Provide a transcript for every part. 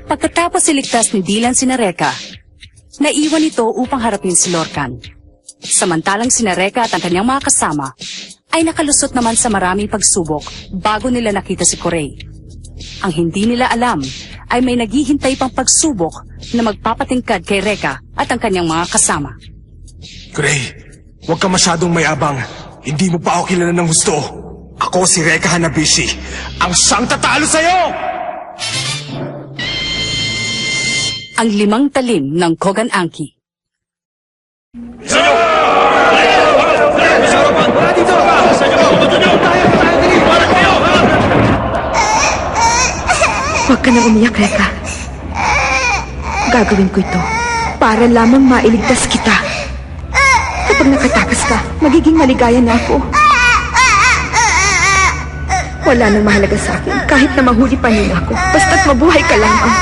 Pagkatapos iligtas ni Dylan sina Reka, naiwan ito upang harapin si Lorcan. Samantalang sina Reka at ang kanyang mga kasama ay nakalusot naman sa maraming pagsubok bago nila nakita si Corey. Ang hindi nila alam ay may naghihintay pang pagsubok na magpapatingkad kay Reka at ang kanyang mga kasama. Corey, huwag ka masyadong mayabang. Hindi mo pa ako kilala ng gusto. Ako si Reka Hanabishi, ang siyang tatalo sa'yo! Ang 5 talim ng Kogan Anki. Huwag ka nang umiyak, Reka. Gagawin ko ito para lamang mailigtas kita. Kapag nakatakas ka, magiging maligaya na ako. Wala nang mahalaga sa akin kahit na mahuli pa nila ako. Basta't mabuhay ka lamang.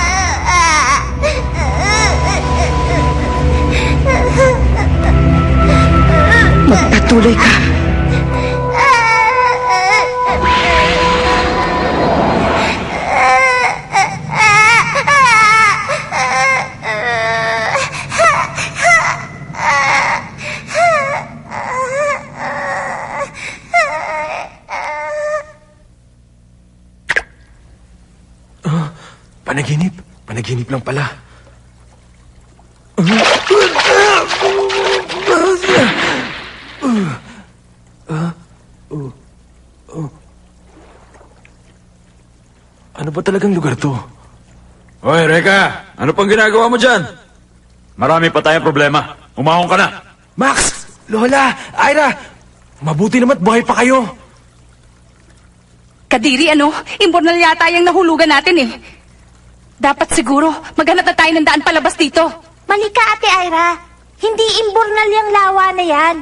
Magpatuloy ka. Panaginip. Panaginip lang pala. Ano ba talagang lugar to? Hoy, Reka! Ano pang ginagawa mo dyan? Marami pa tayong problema. Umahon ka na. Max! Lola! Ira! Mabuti naman buhay pa kayo. Kadiri, Imbornal yata yung nahulugan natin eh. Dapat siguro, maghanap na tayo ng daan palabas dito. Mali ka, Ate Ira. Hindi imbornal yung lawa na yan.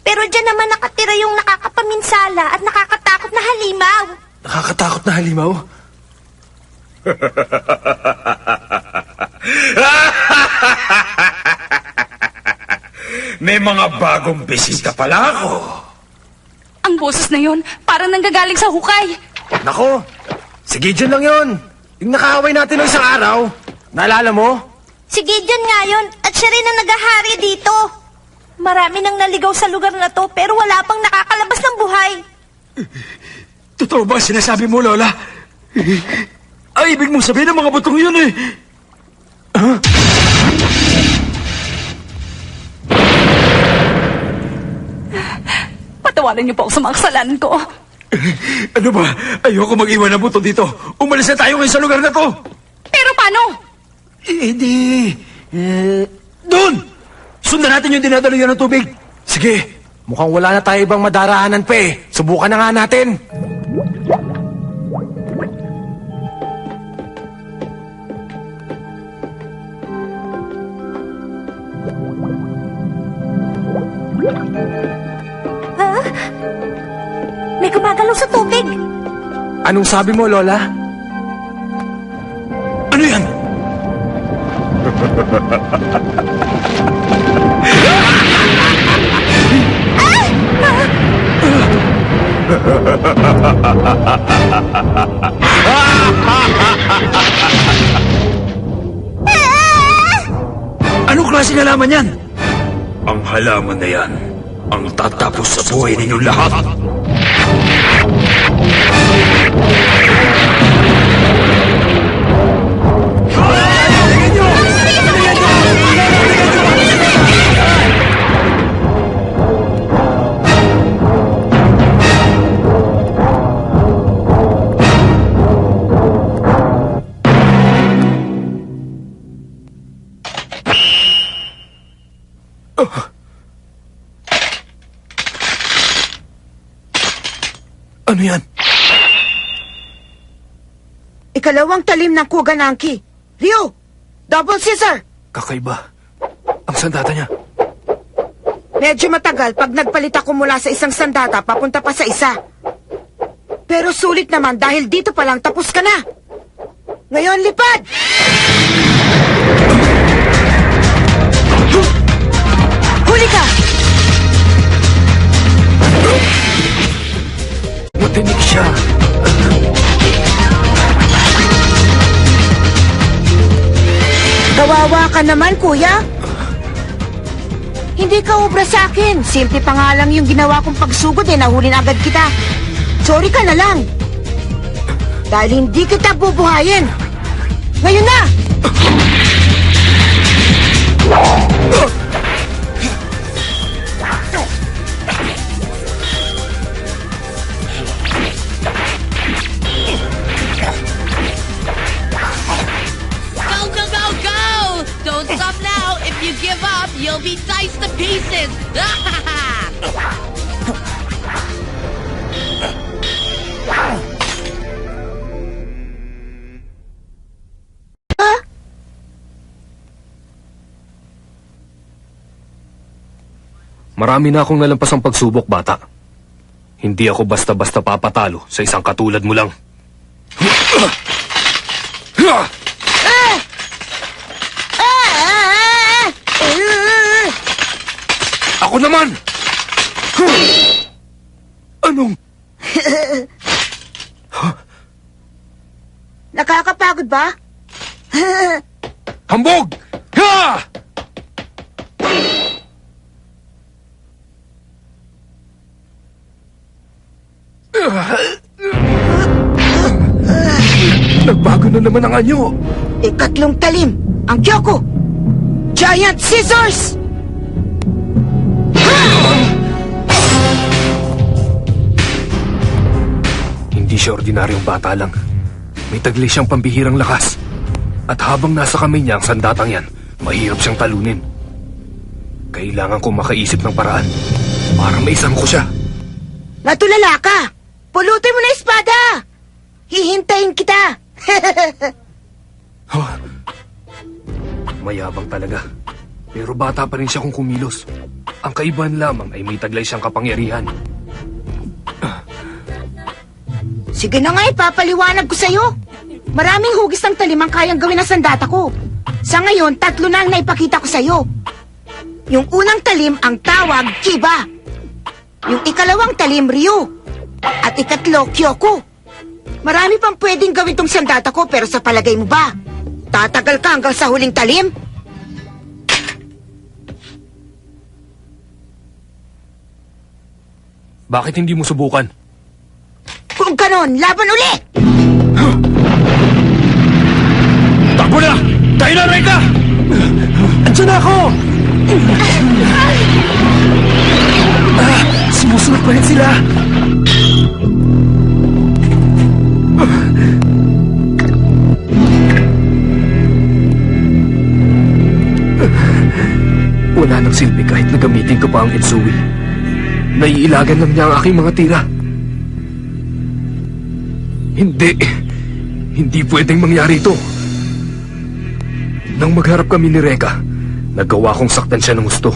Pero dyan naman nakatira yung nakakapaminsala at nakakatakot na halimaw. Nakakatakot na halimaw? May mga bagong bisita pala ako. Ang boses na yon, parang nanggagaling sa hukay. Nako! Si Gideon lang yon. Yung nakaaway natin ng isang araw. Naalala mo? Si Gideon nga yun at siya rin ang nagahari dito. Marami nang naligaw sa lugar na to pero wala pang nakakalabas ng buhay. Totoo ba sinasabi mo, Lola? Ay, ibig mong sabihin ng mga butong yun eh. Huh? Patawarin niyo po ako sa mga kasalanan ko. Ano ba? Ayoko mag-iwan ng buto dito. Umalis na tayo ngayon sa lugar na to. Pero paano? Doon! Sundan natin yung dinadalo niya ng tubig. Sige, mukhang wala na tayo ibang madaraanan pa eh. Subukan na nga natin. Ha? May gumagalaw sa tubig. Anong sabi mo, Lola? Ano yan? Anong klase na laman yan? Ang halaman na yan ang tatapos sa buhay ninyong lahat. Ano yan? Ikalawang talim ng Kogan Anki. Ryo! Double scissor! Kakaiba. Ang sandata niya. Medyo matagal pag nagpalit ako mula sa isang sandata papunta pa sa isa. Pero sulit naman dahil dito pa lang tapos ka na. Ngayon, lipad! Huli ka! Matinik siya. Kawawa ka naman, kuya. Hindi ka obra sa akin. Simple pa nga lang yung ginawa kong pagsugod nahuli na agad kita. Sorry ka na lang. Dahil hindi kita bubuhayin. Ngayon na! Go, go, go, go! Don't stop now. If you give up, you'll be diced to pieces. Marami na akong nalampasang pagsubok, bata. Hindi ako basta-basta papatalo sa isang katulad mo lang. Ako naman! Anong... Nakakapagod ba? Hambog! Ha! Nagbago na naman ang anyo. Ikatlong talim, ang Kyoko! Giant Scissors! Hindi siya ordinaryong bata lang. May taglay siyang pambihirang lakas. At habang nasa kamay niya ang sandatang yan, mahirap siyang talunin. Kailangan kong makaisip ng paraan para maisang ko siya. Natulala ka! Pulutin mo na espada! Hihintayin kita! Huh? Mayabang talaga. Pero bata pa rin siya kung kumilos. Ang kaibahan lamang ay may taglay siyang kapangyarihan. Sige na nga, ipapaliwanag ko sa'yo. Maraming hugis ng talim ang kayang gawin ng sandata ko. Sa ngayon, 3 na ang naipakita ko sa'yo. Yung unang talim ang tawag, Kiba. Yung ikalawang talim, Ryu. At ikatlo, Kyoko. Marami pang pwedeng gawin tong sandata ko, pero sa palagay mo ba, tatagal ka hanggang sa huling talim? Bakit hindi mo subukan? Kung ganon, laban ulit! Takbo na! Tayo na, Reka! Andiyan na ako! Sumusunod pa rin sila! Wala nang silbi kahit nagamitin ko pa ang Itsui. Naiilagan lang niya ang aking mga tira. Hindi pwedeng mangyari ito. Nang magharap kami ni Reka, nagawa kong saktan siya ng gusto.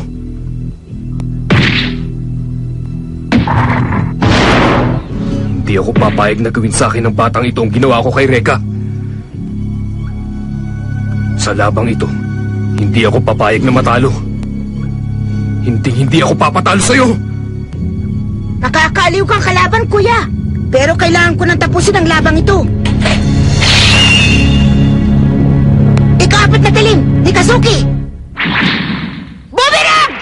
Hindi ako papayag na gawin sa akin ng batang ito ang ginawa ko kay Reka. Sa labang ito, hindi ako papayag na matalo. Hindi ako papatalo sa'yo! Nakakaaliw kang kalaban, kuya. Pero kailangan ko nang tapusin ang labang ito. Ika-4 na talim, Nikazuki! Boomerang!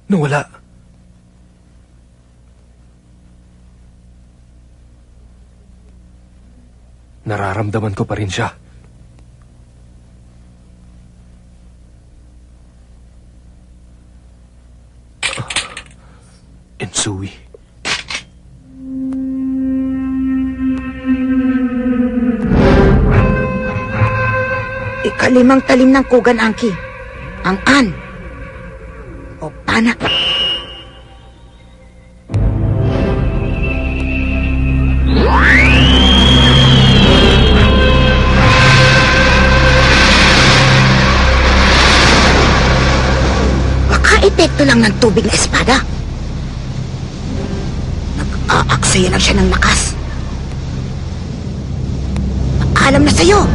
Nawala. Nararamdaman ko pa rin siya. Itsui. Ika-5 talim ng Kogan Anki. Ang An. O Pana. Maka-epekto lang ng tubig na espada. Nag-aaksaya lang siya ng lakas. Alam na sa'yo.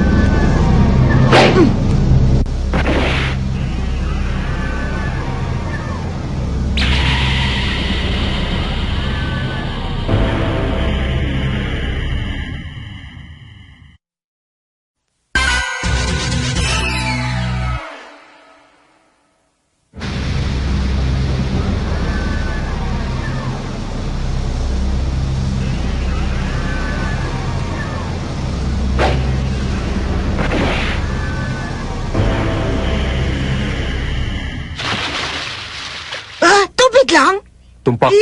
Tumpak.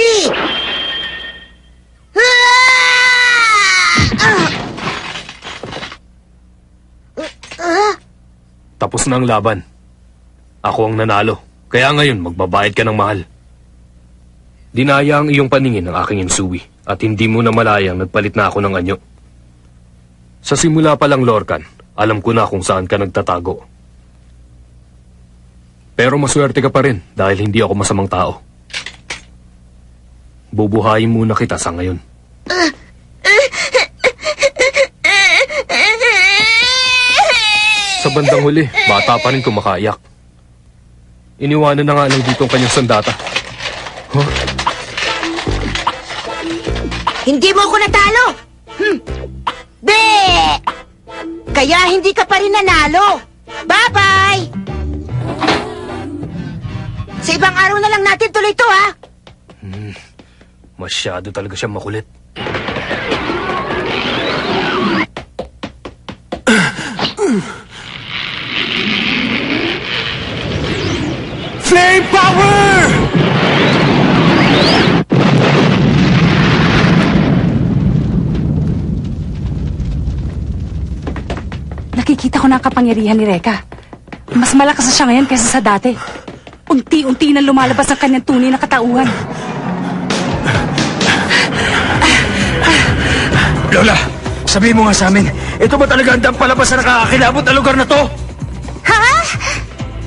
Tapos na ang laban. Ako ang nanalo. Kaya ngayon, magbabayad ka ng mahal. Dinaya ang iyong paningin ng aking insuwi at hindi mo na malayang nagpalit na ako ng anyo. Sa simula pa lang, Lorcan, alam ko na kung saan ka nagtatago. Pero maswerte ka pa rin dahil hindi ako masamang tao. Bubuhayin muna kita sa ngayon. Sa bandang huli, bata pa rin kumakaiyak. Iniwanan na nga lang dito ang kanyang sandata. Huh? Hindi mo ako natalo! Be! Kaya hindi ka pa rin nanalo! Bye-bye! Sa ibang araw na lang natin tuloy to, ha? Masyado talaga siya makulit. Flame power! Nakikita ko na ang kapangyarihan ni Reka. Mas malakas na siya ngayon kaysa sa dati. Unti-unti na lumalabas ang kanyang tunay na katauhan. Lola, sabihin mo nga sa amin, ito ba talaga ang palabas na nakakakilabot na lugar na to? Ha?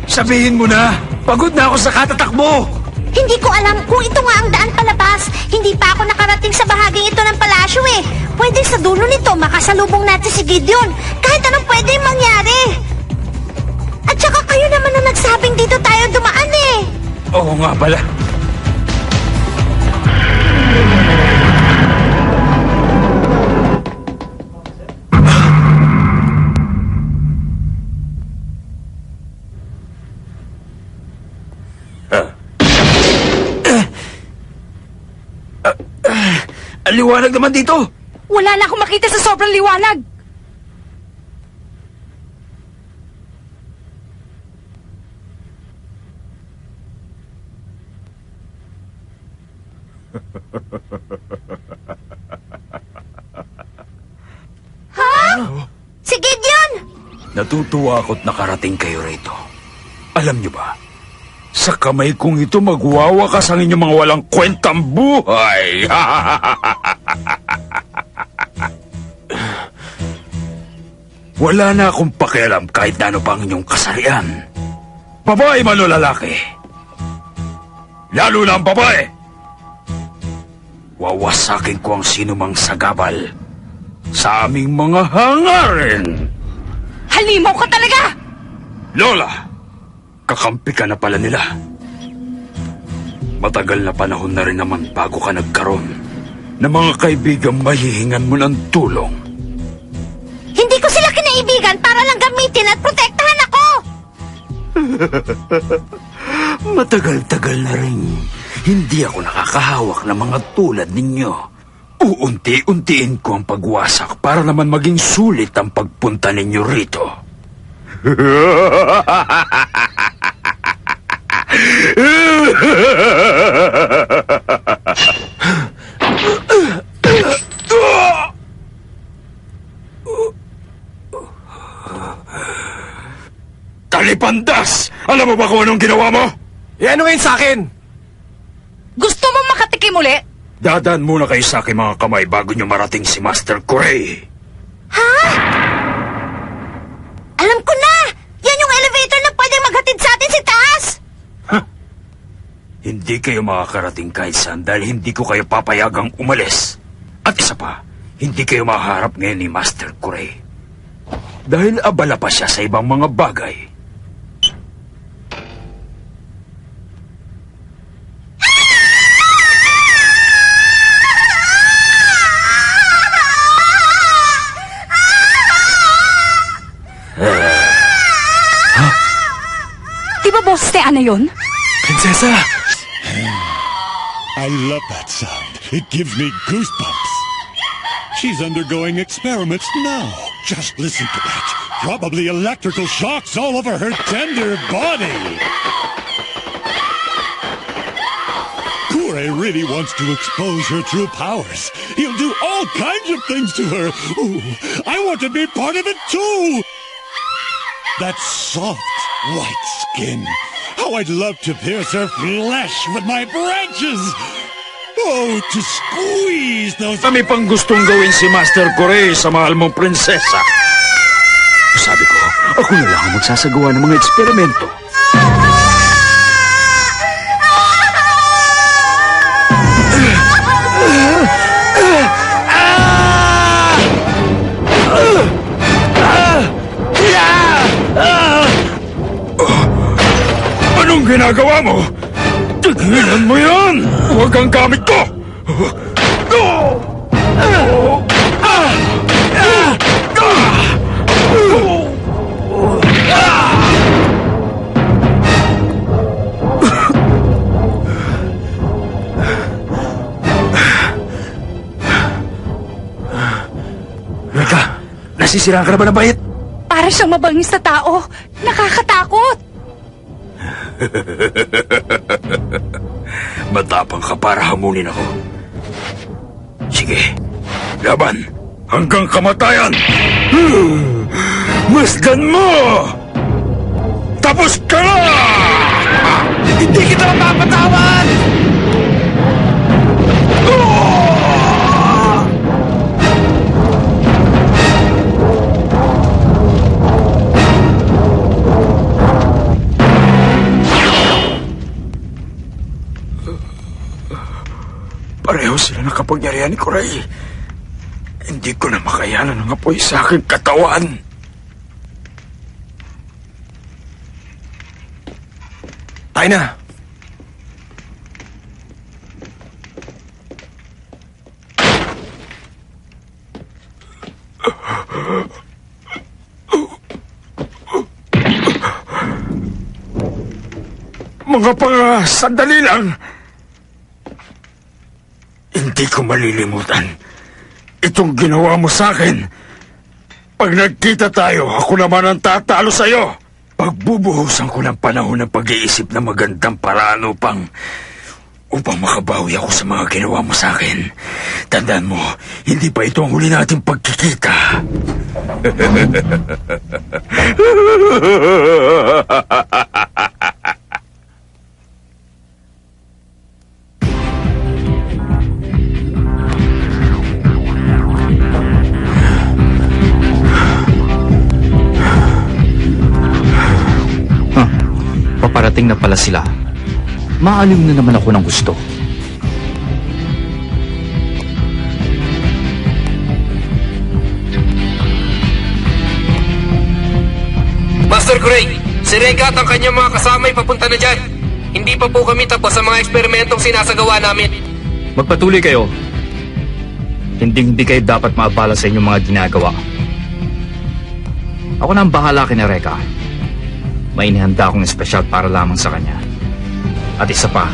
Sabihin mo na, pagod na ako sa katatakbo. Hindi ko alam kung ito nga ang daan palabas. Hindi pa ako nakarating sa bahaging ito ng palasyo eh. Pwede sa dulo nito makasalubong natin si Gideon. Kahit anong pwede mangyari. At saka kayo naman ang nagsabing dito tayo dumaan eh. Oo nga pala. Ang liwanag naman dito. Wala na akong makita sa sobrang liwanag. Si Gideon! Natutuwa ako't nakarating kayo rito. Alam niyo ba, sa kamay kong ito magwawakas ang inyong mga walang kwentang buhay. Wala na akong pakialam kahit na ano pa ang inyong kasarian. Babae man o lalaki. Lalo na ang babae. Wawasakin ko ang sinumang sagabal sa aming mga hangarin. Halimaw ka talaga! Lola, kakampi ka na pala nila. Matagal na panahon na rin naman bago ka nagkaroon ng mga kaibigang mahihingan mo ng tulong. Hindi ko sila kinaibigan para lang gamitin at protektahan ako! Matagal-tagal na rin hindi ako nakakahawak ng mga tulad ninyo. Uunti-untiin ko ang pagwasak para naman maging sulit ang pagpunta ninyo rito. Talipandas! Alam mo ba kung anong ginawa mo? Ano ngayon sa akin? Gusto mo makatikim uli? Dadaan muna kayo sa aking mga kamay bago nyo marating si Master Corey. Alam ko na! Yan yung elevator na pwedeng maghatid sa atin si taas! Hindi kayo makakarating kahit saan dahil hindi ko kayo papayagang umalis. At isa pa, hindi kayo maharap ngayon ni Master Corey. Dahil abala pa siya sa ibang mga bagay. Di ba boss te ano yun? Prinsesa! I love that sound. It gives me goosebumps. She's undergoing experiments now. Just listen to that. Probably electrical shocks all over her tender body. Poor Kore really wants to expose her true powers. He'll do all kinds of things to her. Ooh, I want to be part of it too. That soft, white skin. How I'd love to pierce her flesh with my branches. Oh, to squeeze those... Kami pang gustong gawin si Master Kore sa mahal mong prinsesa. Sabi ko, ako na lang ang magsasagawa ng mga eksperimento. Anong ginagawa mo? Tigilan mo yan! Huwag kang gamit ko! Reka, nasisiraan ka na ba ng bait? Para siyang mabangis na tao. Nakakatakot. Matapang ka para hamunin ako. Sige, laban hanggang kamatayan. Masdan mo! Tapos ka na! Hindi kita mapapatawan! Pareho sila ng kapangyarihan ni Kuray. Hindi ko na makayanan ang apoy sa aking katawan. Tayo na! Mga sandali lang. Hindi ko malilimutan itong ginawa mo sa akin. Pag nagkita tayo, ako naman ang tatalo sa'yo. Pagbubuhusan ko ng panahon ng pag-iisip na magandang paraan upang makabawi ako sa mga ginawa mo sa akin. Tandaan mo, hindi pa ito ang huli nating pagkikita. Paparating na pala sila. Maalim na naman ako ng gusto. Master Gray, si Reka at ang kanyang mga kasama ay papunta na dyan. Hindi pa po kami tapos sa mga eksperimentong sinasagawa namin. Magpatuloy kayo. Hindi kayo dapat maabala sa inyong mga ginagawa. Ako na ang bahala kina Reka. May inihanda akong espesyal para lamang sa kanya. At isa pa,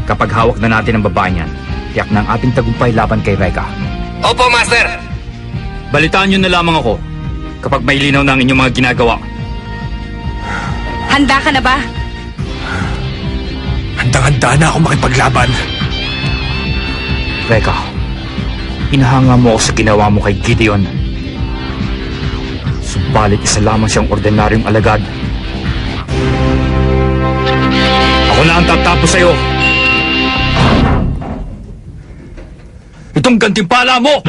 kapag hawak na natin ang babae niyan, tiyak na ang ating tagumpay laban kay Reka. Opo, Master! Balitaan niyo na lamang ako kapag may linaw na ang inyong mga ginagawa. Handa ka na ba? Handang-handa na ako makipaglaban. Reka, inahanga mo ako sa ginawa mo kay Gideon. Subalit isa lamang siyang ordinaryong alagad. Ako na ang tatapos sa'yo. Itong gantimpala mo!